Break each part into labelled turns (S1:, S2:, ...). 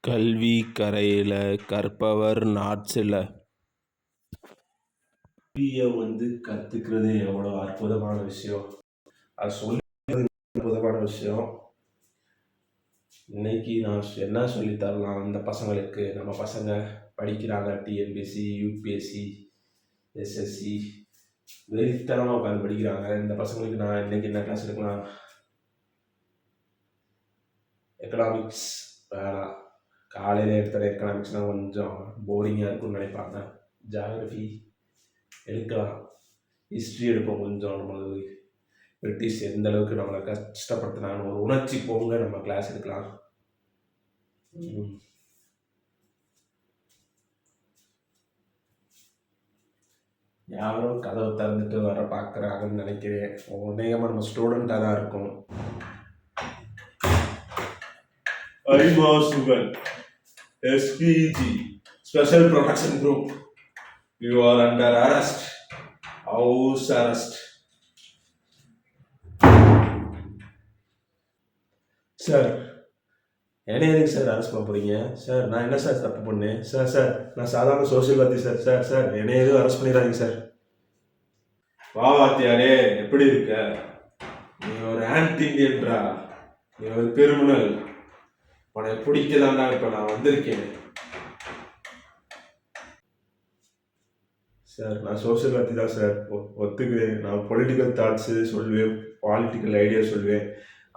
S1: கல்வி கரையில கற்பவர் நாட்சில. கல்வியை கத்துக்கிறது எவ்வளோ அற்புதமான விஷயம். அது சொல்லி அற்புதமான விஷயம். இன்னைக்கு நான் என்ன சொல்லி தரலாம் அந்த பசங்களுக்கு? நம்ம பசங்க படிக்கிறாங்க, டிஎன்பிஎஸ்சி, யூபிஎஸ்சி, எஸ்எஸ்சி வெறித்தனமாக உட்காந்து படிக்கிறாங்க. இந்த பசங்களுக்கு நான் இன்னைக்கு என்ன கிளாஸ் எடுக்கலாம்? எக்கனாமிக்ஸ் வேணாம். காலையில் எடுத்துகிற எக்கனாமிக்ஸ்னால் கொஞ்சம் போரிங்காக இருக்கும்னு நினைப்பாங்க. ஜாகிரஃபி எடுக்கலாம், ஹிஸ்ட்ரி எடுப்போம். கொஞ்சம் நம்மளுக்கு பிரிட்டிஷ் எந்த அளவுக்கு நம்மளை கஷ்டப்படுத்தினான்னு ஒரு உணர்ச்சி போங்க நம்ம கிளாஸ் எடுக்கலாம். யாரோ கதவை திறந்துட்டு வர பார்க்குறாங்கன்னு நினைக்கிறேன். அநேகமாக நம்ம ஸ்டூடெண்ட்டாக தான் இருக்கும். Arivasugan SPG special protection group, you are under arrest, house arrest. Sir என்ன எதுக்கு சார் அரெஸ்ட் பண்ண போறீங்க? சார் நான் என்ன சார் தப்பு பண்ணேன்? சார் நான் சாதாரண சோசியல்வாதி சார். சார் என்னை எதுவும் அரெஸ்ட் பண்ணிடாதீங்க சார். வாத்தியாரே, எப்படி இருக்க? நீ ஒரு ஆன்டி இண்டியன்டா, நீ ஒரு கிரிமினல். உன்னை பிடிக்கதாண்டா இப்ப நான் வந்திருக்கேன். சார் நான் சோசியல்வாதி தான் சார், ஒத்துக்குவேன். நான் பொலிட்டிக்கல் தாட்ஸு சொல்லுவேன், பாலிட்டிக்கல் ஐடியா சொல்லுவேன்.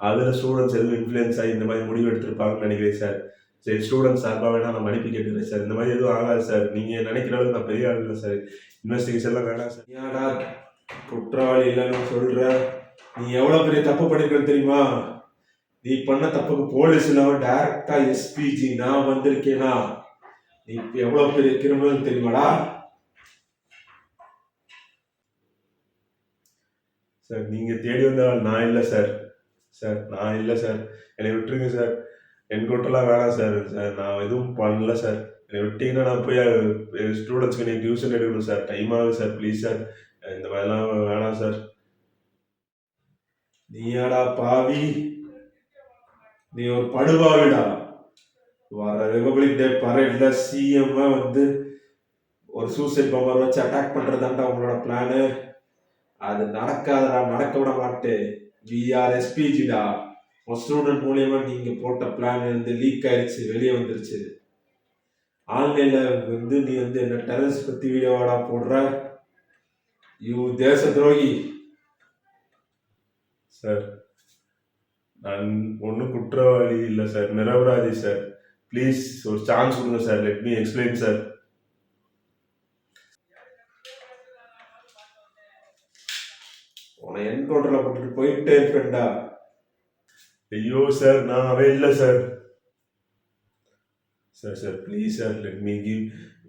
S1: அதில் ஸ்டூடெண்ட்ஸ் எதுவும் இன்ஃப்ளூயன்ஸ் ஆகி இந்த மாதிரி முடிவு எடுத்திருப்பாங்கன்னு நினைக்கிறேன் சார். சரி, ஸ்டூடெண்ட்ஸ் சார்பாக வேணா நான் மன்னிப்பு கேட்டுக்கிறேன் சார். இந்த மாதிரி எதுவும் ஆகாது சார். நீங்கள் நினைக்கிற அளவுக்கு நான் பெரிய ஆள் இல்லை சார். இன்வெஸ்டிகேஷன்லாம் வேணாம் சார். ஏடா குற்றவாளி இல்லைன்னு சொல்கிற? நீ எவ்வளோ பெரிய தப்பு பண்ணிருக்கன்னு தெரியுமா? நீ பண்ண தப்புக்கு போலீஸ் இல்லாமல் டைரக்டா எஸ்பிஜி நான் வந்திருக்கேனா? நீ எவ்வளோ பெரிய கிரிமினல் தெரியுமாடா? சார் நீங்கள் தேடி வந்தால் நான் இல்லை சார். சார் நான் இல்லை சார், என்னை விட்டுருங்க சார். என்கவுண்டர்லாம் வேணாம் சார். சார் நான் எதுவும் பண்ணல சார். என்னை விட்டீங்கன்னா நான் போய் ஸ்டூடெண்ட்ஸ்க்கு நீங்கள் டியூஷன் எடுக்கணும் சார். டைம் ஆகுது சார். ப்ளீஸ் சார், இந்த மாதிரிலாம் வேணாம் சார். நீயாடா பாவி? நீ ஒரு படுபாவிடா. வர ரிபப்ளிக் டே பரேட்ல சிஎம் ஒரு சூசைட் பாம்பர் வச்சு அட்டாக் பண்றதாண்டா உங்களோட பிளானு. அது நடக்காதடா, நடக்க விட மாட்டேன். எஸ்பிஜிடா. உன் ஸ்டூடெண்ட் மூலியமா நீங்க போட்ட பிளான் லீக் ஆயிடுச்சு, வெளியே வந்துருச்சு. ஆன்லைன்ல நீ என்ன டெரரிஸ்ட் பத்தி வீடியோவாடா போடுற? யூ தேச துரோகி. சார் நான் ஒன்றும் குற்றவாளி இல்லை சார், நிரபராதி சார். ப்ளீஸ் ஒரு சான்ஸ் கொடுங்க sir. Let me explain sir. உன்னை என்கவுண்டர்ல போட்டுட்டு போயிட்டே இருப்பேன்டா. ஐயோ சார், நான் அவன் இல்லை sir. Sir please sir, let me give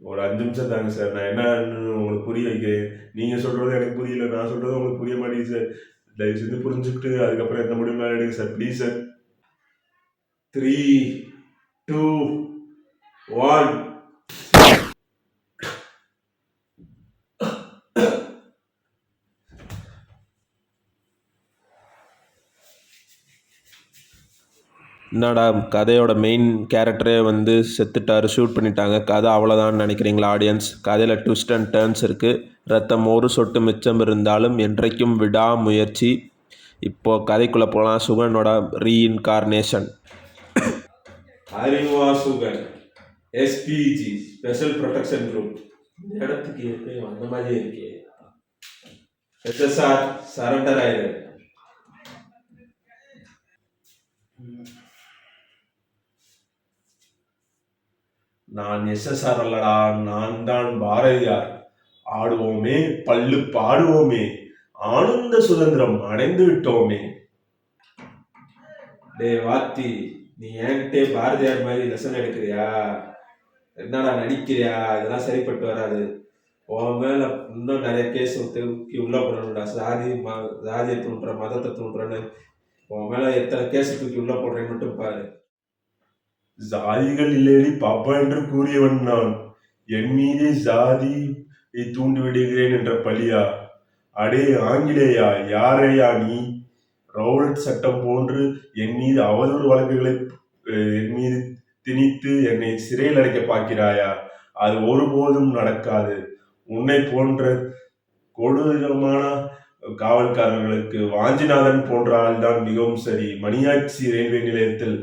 S1: ஒரு 5 நிமிஷம் தாங்க சார். நான் என்னன்னு உங்களுக்கு புரிய வைக்கிறேன். நீங்கள் சொல்கிறது எனக்கு புரியல, நான் சொல்கிறது உங்களுக்கு புரிய மாட்டேங்குது சார். தயவு செஞ்சு புரிஞ்சுக்கிட்டு அதுக்கப்புறம் எந்த முடிவு எடுங்க சார். Please sir. 3, 2, 1. என்னடா கதையோட மெயின் கேரக்டரே செத்துட்டாரு, ஷூட் பண்ணிட்டாங்க, கதை அவ்வளோதான் நினைக்கிறீங்களா ஆடியன்ஸ்? கதையில் ட்விஸ்ட் அண்ட் டேர்ன்ஸ் இருக்குது. ரத்தம் ஒரு சொட்டு மிச்சம் இருந்தாலும் என்றைக்கும் விடாமுயற்சி. இப்போது கதைக்குள்ளே போகலாம். சுகனோட reincarnation. Arivasugan SPG special protection group. இடத்துக்கு அந்த மாதிரியே இருக்கே. எஸ்எஸ்ஆர் சரண்டர் ஆயிரு. நான் எஸ்எஸ்ஆர் அல்லடா, நான் தான் பாரதியார். ஆடுவோமே பல்லு பாடுவோமே, ஆனந்த சுதந்திரம் அடைந்து விட்டோமே. டே வாத்தி, நீ என்கிட்டே பாரதியார் மாதிரி லெசன் எடுக்கிறியா? என்னடா நடிக்கிறியா? இதெல்லாம் சரிப்பட்டு வராது. உன் மேல இன்னும் நிறைய கேஸ் தூக்கி உள்ள போடணும்டா. ஜாதியை தூண்டுற, மதத்தை தூண்டுறன்னு உன் மேல எத்தனை கேஸ் தூக்கி உள்ள போடுறேன்னு மட்டும் பாரு. ஜாதிகள் இல்லையடி பாப்பா என்று கூறியவன் நான். என் மீதே ஜாதியை தூண்டி விடுகிறேன் என்ற பழியா? அடே ஆங்கிலேயா, யாரையா நீ? ரவுலட் சட்டம் போன்று என் மீது அவதூறு வழக்குகளை என் மீது திணித்து என்னை சிறையில் அடைக்க பார்க்கிறாயா? அது ஒருபோதும் நடக்காது. உன்னை போன்ற கொடூரமான காவல்காரர்களுக்கு வாஞ்சிநாதன் போன்ற ஆள்தான் மிகவும் சரி. மணியாச்சி ரயில்வே நிலையத்தில்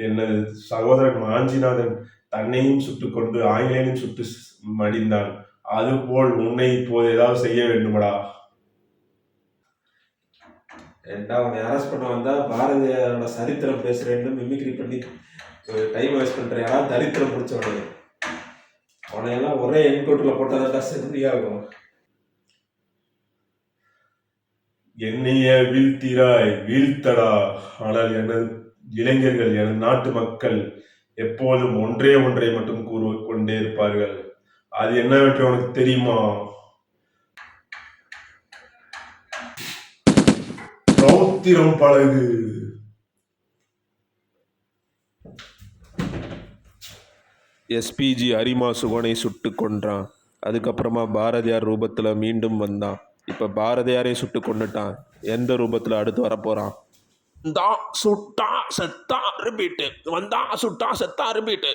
S1: எனது சகோதரன் வாஞ்சிநாதன் தன்னையும் சுட்டுக்கொண்டு ஆங்கிலேயனையும் சுட்டு மடிந்தான். அதுபோல் உன்னை இப்போது ஏதாவது செய்ய வேண்டுமடா.
S2: ஏன்டா உன்னை அரெஸ்ட் பண்ண வந்தா பாரதியாரோட சரித்திரம் பேசுறேன்னு மிமிக்ரி பண்ணி டைம் வேஸ்ட் பண்றியா? தரித்திரம் பிடிச்சவனே, அவனையெல்லாம் ஒரே என்கவுண்டர்ல போட்டதாட்டா சரியாகும்.
S1: என்னைய வீழ்த்திராய், வீழ்த்தடா. ஆனால் எனது இளைஞர்கள், எனது நாட்டு மக்கள் எப்போதும் ஒன்றே ஒன்றை மட்டும் கூறிக்கொண்டே இருப்பார்கள். அது என்னவென்று உனக்கு தெரியுமா? ரௌத்திரம் பழகு.
S3: எஸ்பிஜி அரிமா சுகனை சுட்டு கொன்றான். அதுக்கப்புறமா பாரதியார் ரூபத்தில் மீண்டும் வந்தான். இப்போ பாரதியாரே சுட்டு கொண்டுட்டான். எந்த ரூபத்தில் அடுத்து வரப்போகிறான்?
S4: சுட்டா செத்தா ரிப்பீட்டு, வந்தா சுட்டா செத்தா ரிப்பீட்டு.